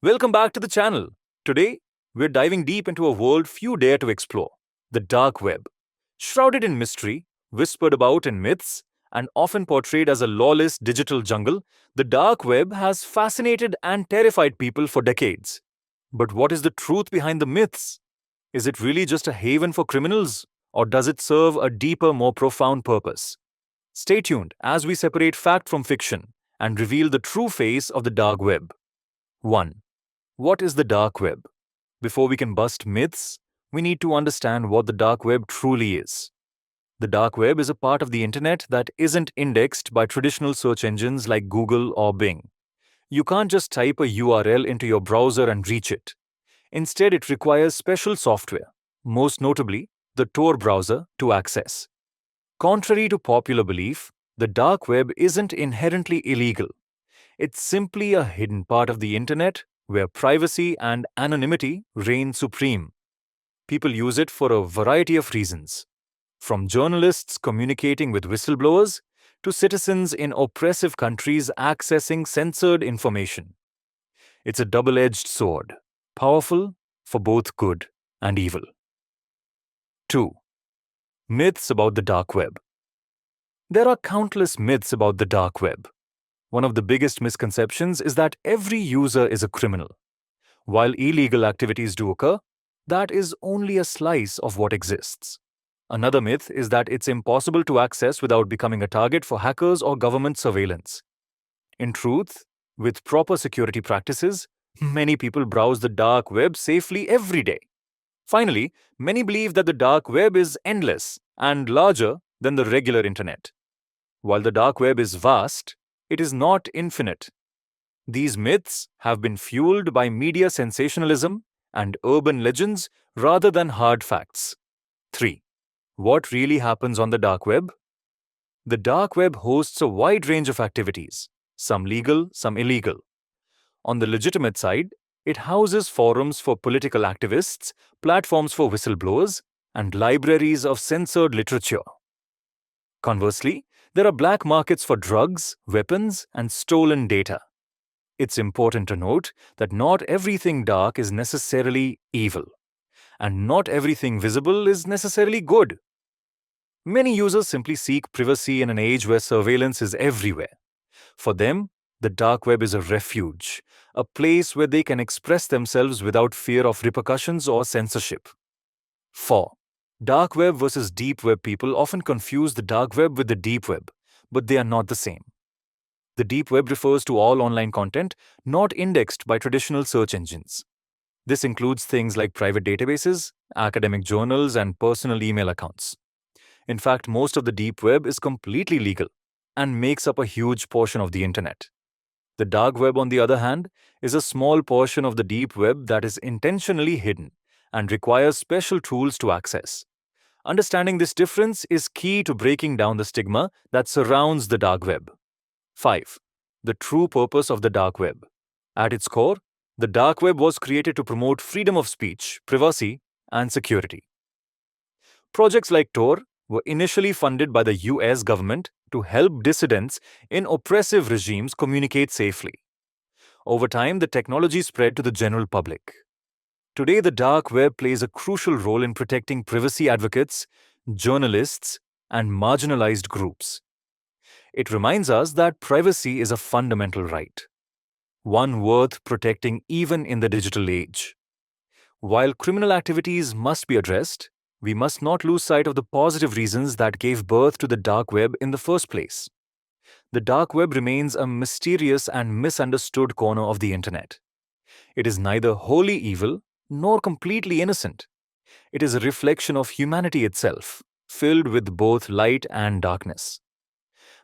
Welcome back to the channel. Today, we're diving deep into a world few dare to explore, the dark web. Shrouded in mystery, whispered about in myths, and often portrayed as a lawless digital jungle, the dark web has fascinated and terrified people for decades. But what is the truth behind the myths? Is it really just a haven for criminals, or does it serve a deeper, more profound purpose? Stay tuned as we separate fact from fiction and reveal the true face of the dark web. 1. What is the dark web? Before we can bust myths, we need to understand what the dark web truly is. The dark web is a part of the internet that isn't indexed by traditional search engines like Google or Bing. You can't just type a URL into your browser and reach it. Instead, it requires special software, most notably the Tor browser, to access. Contrary to popular belief, the dark web isn't inherently illegal. It's simply a hidden part of the internet where privacy and anonymity reign supreme. People use it for a variety of reasons, from journalists communicating with whistleblowers to citizens in oppressive countries accessing censored information. It's a double-edged sword, powerful for both good and evil. 2. Myths about the dark web. There are countless myths about the dark web. One of the biggest misconceptions is that every user is a criminal. While illegal activities do occur, that is only a slice of what exists. Another myth is that it's impossible to access without becoming a target for hackers or government surveillance. In truth, with proper security practices, many people browse the dark web safely every day. Finally, many believe that the dark web is endless and larger than the regular internet. While the dark web is vast, it is not infinite. These myths have been fueled by media sensationalism and urban legends rather than hard facts. 3. What really happens on the dark web? The dark web hosts a wide range of activities, some legal, some illegal. On the legitimate side, it houses forums for political activists, platforms for whistleblowers, and libraries of censored literature. Conversely, there are black markets for drugs, weapons, and stolen data. It's important to note that not everything dark is necessarily evil, and not everything visible is necessarily good. Many users simply seek privacy in an age where surveillance is everywhere. For them, the dark web is a refuge, a place where they can express themselves without fear of repercussions or censorship. 4. Dark web versus deep web. People often confuse the dark web with the deep web, but they are not the same. The deep web refers to all online content not indexed by traditional search engines. This includes things like private databases, academic journals, and personal email accounts. In fact, most of the deep web is completely legal and makes up a huge portion of the internet. The dark web, on the other hand, is a small portion of the deep web that is intentionally hidden and requires special tools to access. Understanding this difference is key to breaking down the stigma that surrounds the dark web. 5. The true purpose of the dark web. At its core, the dark web was created to promote freedom of speech, privacy, and security. Projects like Tor were initially funded by the US government to help dissidents in oppressive regimes communicate safely. Over time, the technology spread to the general public. Today, the dark web plays a crucial role in protecting privacy advocates, journalists, and marginalized groups. It reminds us that privacy is a fundamental right, one worth protecting even in the digital age. While criminal activities must be addressed, we must not lose sight of the positive reasons that gave birth to the dark web in the first place. The dark web remains a mysterious and misunderstood corner of the internet. It is neither wholly evil nor completely innocent. It is a reflection of humanity itself, filled with both light and darkness.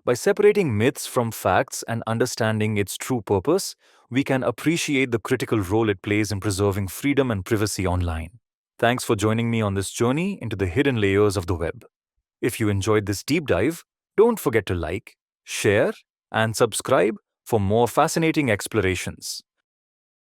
By separating myths from facts and understanding its true purpose, we can appreciate the critical role it plays in preserving freedom and privacy online. Thanks for joining me on this journey into the hidden layers of the web. If you enjoyed this deep dive, don't forget to like, share, and subscribe for more fascinating explorations.